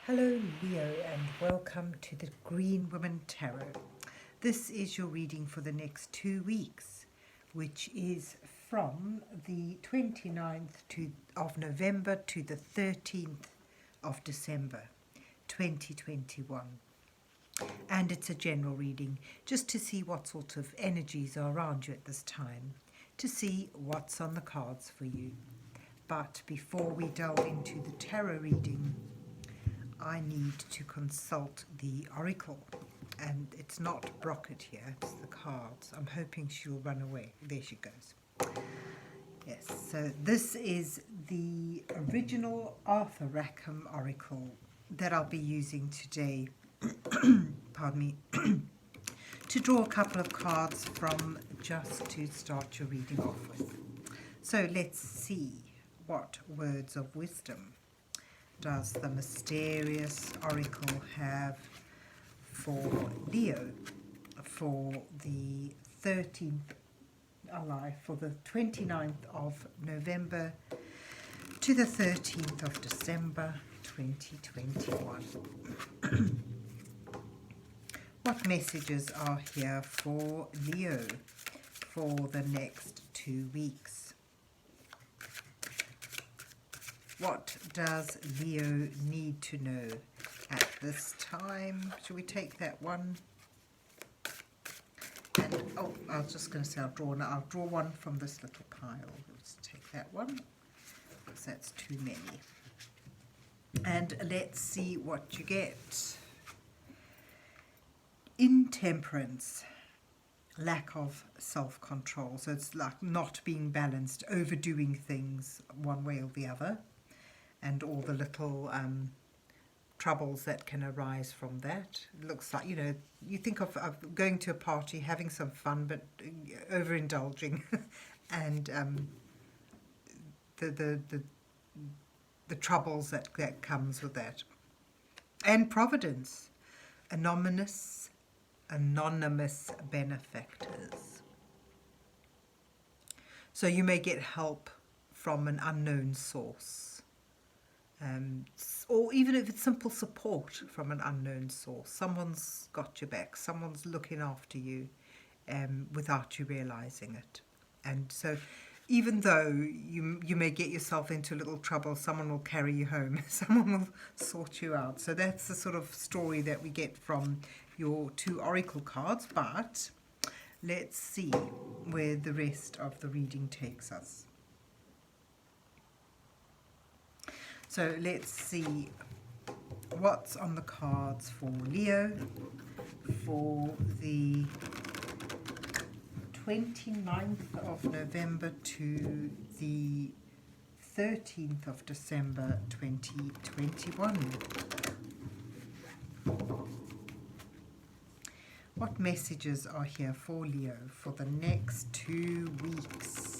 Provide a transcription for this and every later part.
Hello Leo and welcome to the Green Woman Tarot. This is your reading for the next 2 weeks, which is from the 29th of November to the 13th of December 2021. And it's a general reading just to see what sort of energies are around you at this time, to see what's on the cards for you. But before we delve into the tarot reading, I need to consult the oracle, and it's not Brocket here, it's the cards. I'm hoping she'll run away. There she goes. Yes, so this is the original Arthur Rackham oracle that I'll be using today, pardon me, to draw a couple of cards from, just to start your reading off with. So let's see what words of wisdom does the mysterious oracle have for Leo for the 29th of November to the 13th of December 2021. What messages are here for Leo for the next 2 weeks? What does Leo need to know at this time? Should we take that one? And I was just going to say I'll draw one from this little pile. Let's take that one because that's too many. And let's see what you get. Intemperance, lack of self-control. So it's like not being balanced, overdoing things one way or the other, and all the little troubles that can arise from that. It looks like, you think of going to a party, having some fun, but overindulging, and the troubles that comes with that. And providence, anonymous benefactors. So you may get help from an unknown source. Or even if it's simple support from an unknown source. Someone's got your back, someone's looking after you without you realizing it. And so even though you may get yourself into a little trouble, someone will carry you home, someone will sort you out. So that's the sort of story that we get from your 2 oracle cards. But let's see where the rest of the reading takes us. So let's see what's on the cards for Leo for the 29th of November to the 13th of December 2021. What messages are here for Leo for the next 2 weeks?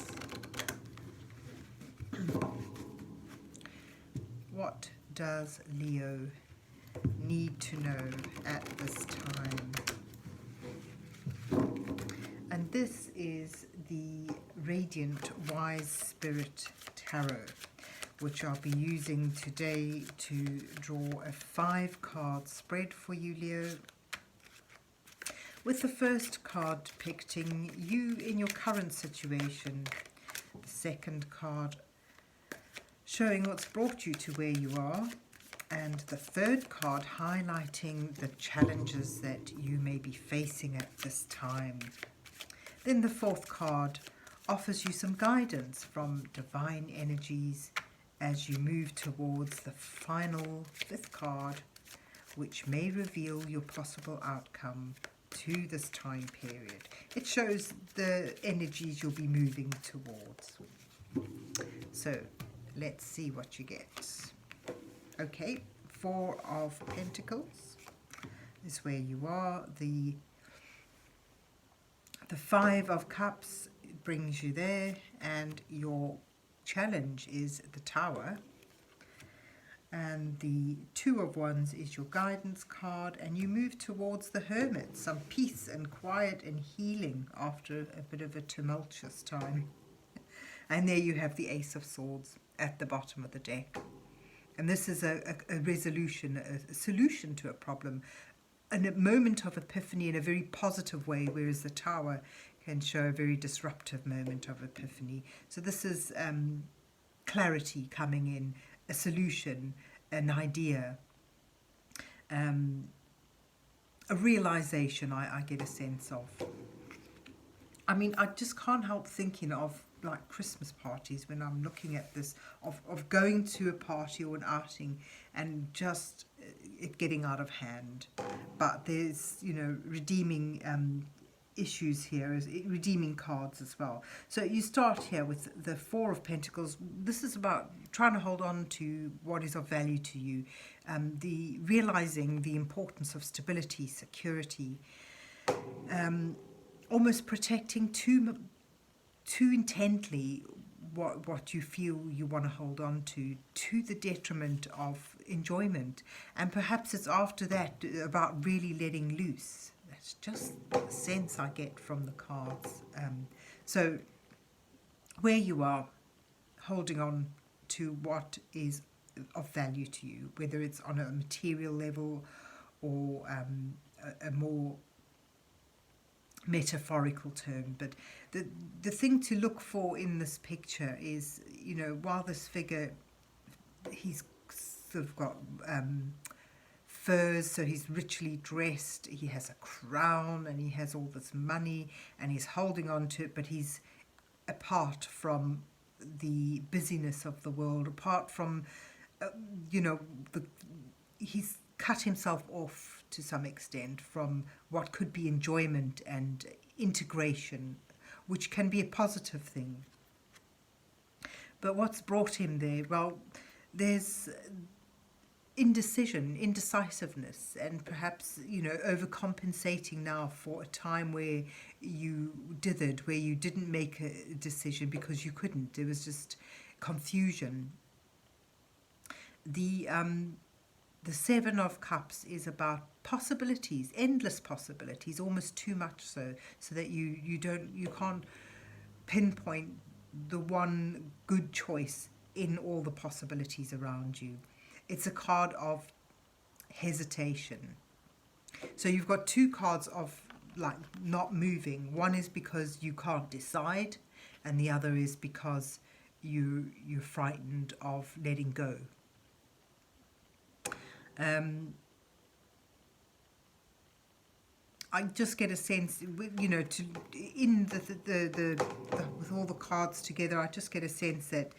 What does Leo need to know at this time? And this is the Radiant Wise Spirit Tarot, which I'll be using today to draw a 5-card spread for you, Leo. With the first card depicting you in your current situation, the second card showing what's brought you to where you are, and the third card highlighting the challenges that you may be facing at this time. Then the fourth card offers you some guidance from divine energies as you move towards the final 5th card, which may reveal your possible outcome to this time period. It shows the energies you'll be moving towards. So let's see what you get. Okay, 4 of Pentacles is where you are. The 5 of Cups brings you there, and your challenge is the Tower. And the 2 of Wands is your guidance card, and you move towards the Hermit, some peace and quiet and healing after a bit of a tumultuous time. And there you have the Ace of Swords at the bottom of the deck. And this is a resolution, a solution to a problem, and a moment of epiphany in a very positive way, whereas the Tower can show a very disruptive moment of epiphany. So this is clarity coming in, a solution, an idea, a realization I get a sense of. I mean, I just can't help thinking of like Christmas parties when I'm looking at this, of going to a party or an outing and just it getting out of hand. But there's, you know, redeeming issues here, redeeming cards as well. So you start here with the Four of Pentacles. This is about trying to hold on to what is of value to you, the realizing the importance of stability, security, almost protecting too intently what you feel you want to hold on to the detriment of enjoyment. And perhaps it's after that about really letting loose. That's just the sense I get from the cards. So where you are, holding on to what is of value to you, whether it's on a material level or a more metaphorical term. But the thing to look for in this picture is, you know, while this figure, he's sort of got furs, so he's richly dressed, he has a crown and he has all this money and he's holding on to it, but he's apart from the busyness of the world, apart from you know, he's cut himself off to some extent from what could be enjoyment and integration, which can be a positive thing. But what's brought him there? Well, there's indecisiveness, and perhaps, you know, overcompensating now for a time where you dithered, where you didn't make a decision because you couldn't. There was just confusion. The Seven of Cups is about possibilities, endless possibilities, almost too much so that you can't pinpoint the one good choice in all the possibilities around you. It's a card of hesitation. So you've got two cards of like not moving. One is because you can't decide, and the other is because you're frightened of letting go. I just get a sense, you know, in the with all the cards together, I just get a sense that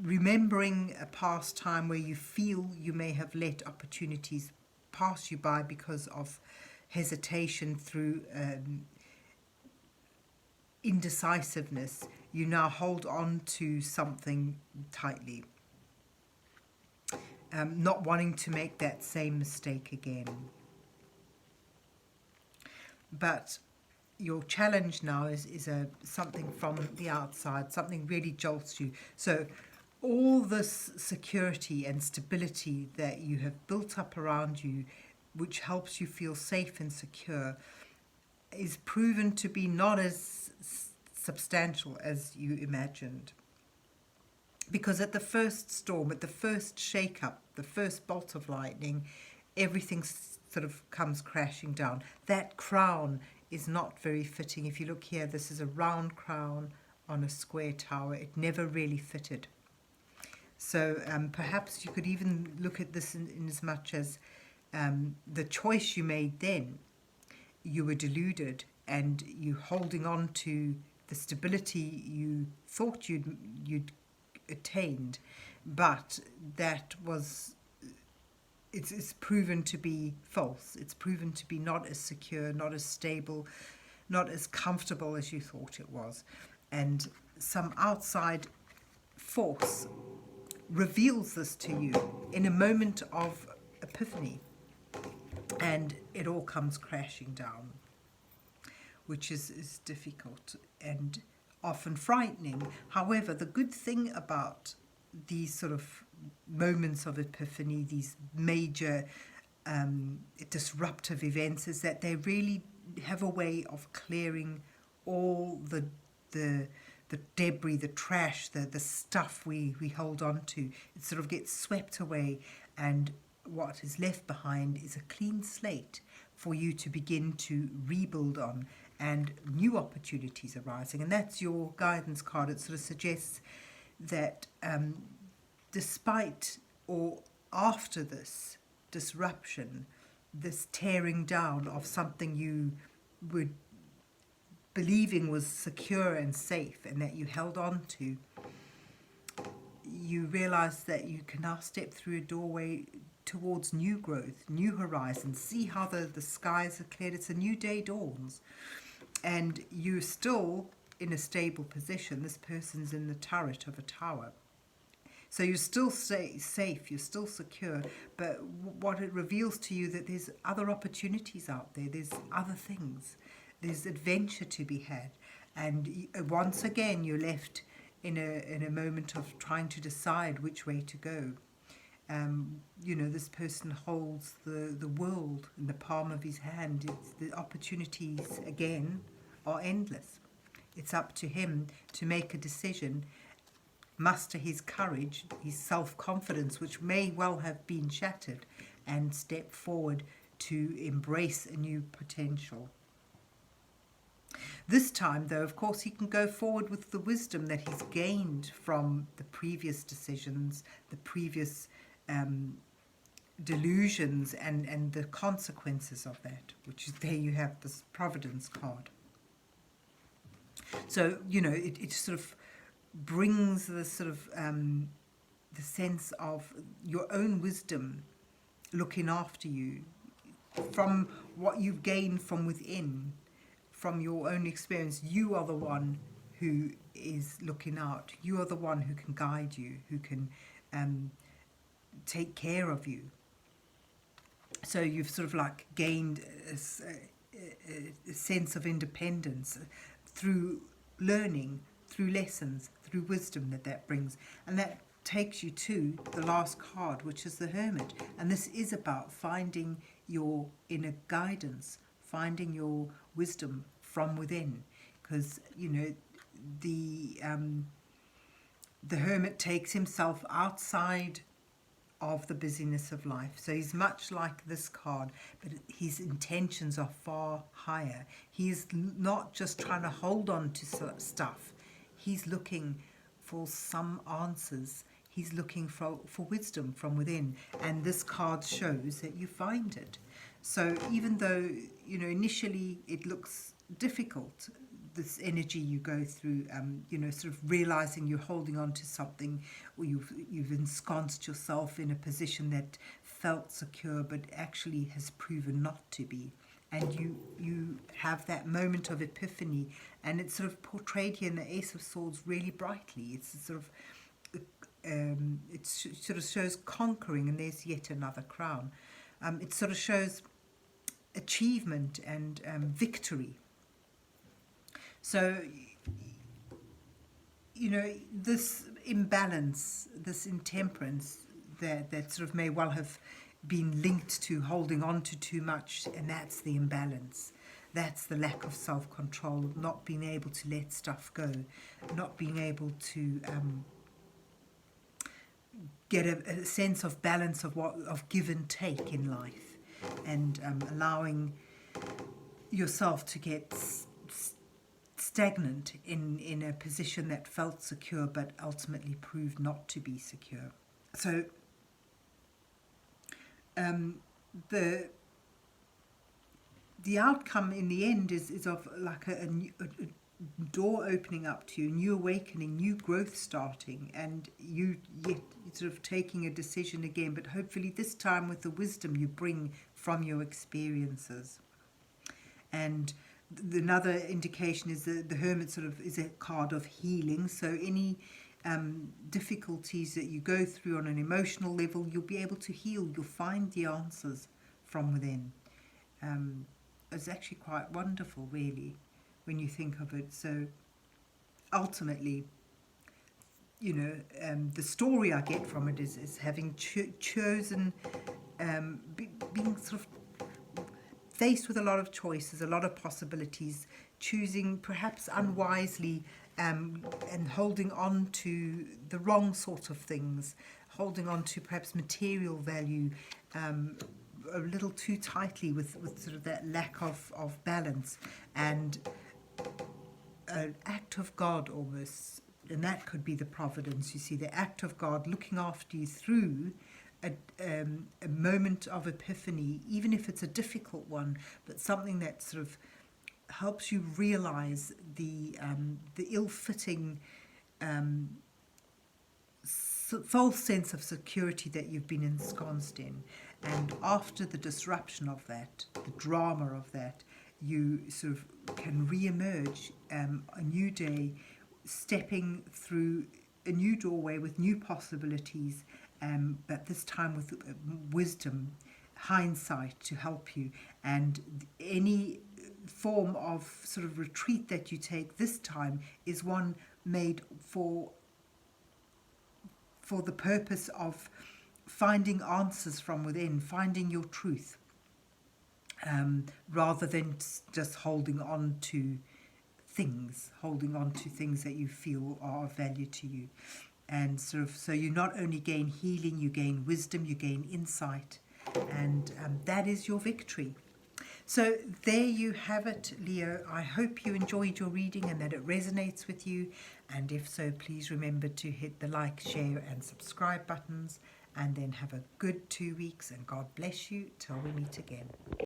remembering a past time where you feel you may have let opportunities pass you by because of hesitation through indecisiveness, you now hold on to something tightly. Not wanting to make that same mistake again. But your challenge now is something from the outside, something really jolts you. So all this security and stability that you have built up around you, which helps you feel safe and secure, is proven to be not as substantial as you imagined. Because at the first storm, at the first shake-up, the first bolt of lightning, everything sort of comes crashing down. That crown is not very fitting. If you look here, this is a round crown on a square tower. It never really fitted. So perhaps you could even look at this in as much as the choice you made then, you were deluded and you holding on to the stability you thought you'd attained, but that was it's proven to be false. It's proven to be not as secure, not as stable, not as comfortable as you thought it was. And some outside force reveals this to you in a moment of epiphany, and it all comes crashing down, which is difficult and often frightening. However, the good thing about these sort of moments of epiphany, these major disruptive events, is that they really have a way of clearing all the the debris, the trash, the stuff we hold on to. It sort of gets swept away, and what is left behind is a clean slate for you to begin to rebuild on, and new opportunities arising. And that's your guidance card. It sort of suggests that despite or after this disruption, this tearing down of something you were believing was secure and safe and that you held on to, you realize that you can now step through a doorway towards new growth, new horizons, see how the skies are cleared. It's a new day dawns, and you're still in a stable position. This person's in the turret of a tower. So you're still safe, you're still secure, but what it reveals to you that there's other opportunities out there, there's other things, there's adventure to be had. And once again, you're left in a moment of trying to decide which way to go. You know, this person holds the world in the palm of his hand. The opportunities, again, are endless. It's up to him to make a decision, muster his courage, his self-confidence, which may well have been shattered, and step forward to embrace a new potential. This time, though, of course, he can go forward with the wisdom that he's gained from the previous decisions, the previous delusions, and the consequences of that, which is, there you have this Providence card. So, you know, it sort of brings the sort of the sense of your own wisdom looking after you from what you've gained from within, from your own experience. You are the one who is looking out. You are the one who can guide you, who can take care of you. So you've sort of like gained a sense of independence through learning, through lessons, through wisdom that brings. And that takes you to the last card, which is the Hermit. And this is about finding your inner guidance, finding your wisdom from within. Because, you know, the Hermit takes himself outside of the busyness of life. So he's much like this card, but his intentions are far higher. He is not just trying to hold on to stuff. He's looking for some answers. He's looking for wisdom from within. And this card shows that you find it. So even though, you know, initially it looks difficult, this energy you go through, you know, sort of realizing you're holding on to something, or you've ensconced yourself in a position that felt secure but actually has proven not to be. And you have that moment of epiphany, and it's sort of portrayed here in the Ace of Swords really brightly. It's sort of it sort of shows conquering, and there's yet another crown. It sort of shows achievement and victory. So, you know, this imbalance, this intemperance that sort of may well have been linked to holding on to too much, and that's the imbalance. That's the lack of self-control, not being able to let stuff go, not being able to get a sense of balance of give and take in life, and allowing yourself to get stagnant in a position that felt secure but ultimately proved not to be secure. So the outcome in the end is of like a door opening up to you, new awakening, new growth starting, and you yet sort of taking a decision again, but hopefully this time with the wisdom you bring from your experiences. And another indication is that the Hermit sort of is a card of healing. So any difficulties that you go through on an emotional level, you'll be able to heal. You'll find the answers from within. It's actually quite wonderful, really, when you think of it. So ultimately, you know, the story I get from it is having chosen, being sort of faced with a lot of choices, a lot of possibilities, choosing perhaps unwisely and holding on to the wrong sort of things, holding on to perhaps material value a little too tightly with sort of that lack of balance, and an act of God almost, and that could be the providence. You see, the act of God looking after you through a moment of epiphany, even if it's a difficult one, but something that sort of helps you realize the ill-fitting false sense of security that you've been ensconced in. And after the disruption of that, the drama of that, you sort of can re-emerge a new day, stepping through a new doorway with new possibilities, but this time with wisdom, hindsight to help you. And any form of sort of retreat that you take this time is one made for the purpose of finding answers from within, finding your truth, rather than just holding on to things that you feel are of value to you. And sort of, so you not only gain healing, you gain wisdom, you gain insight, and that is your victory. So there you have it, Leo. I hope you enjoyed your reading and that it resonates with you. And if so, please remember to hit the like, share and subscribe buttons. And then have a good 2 weeks, and God bless you till we meet again.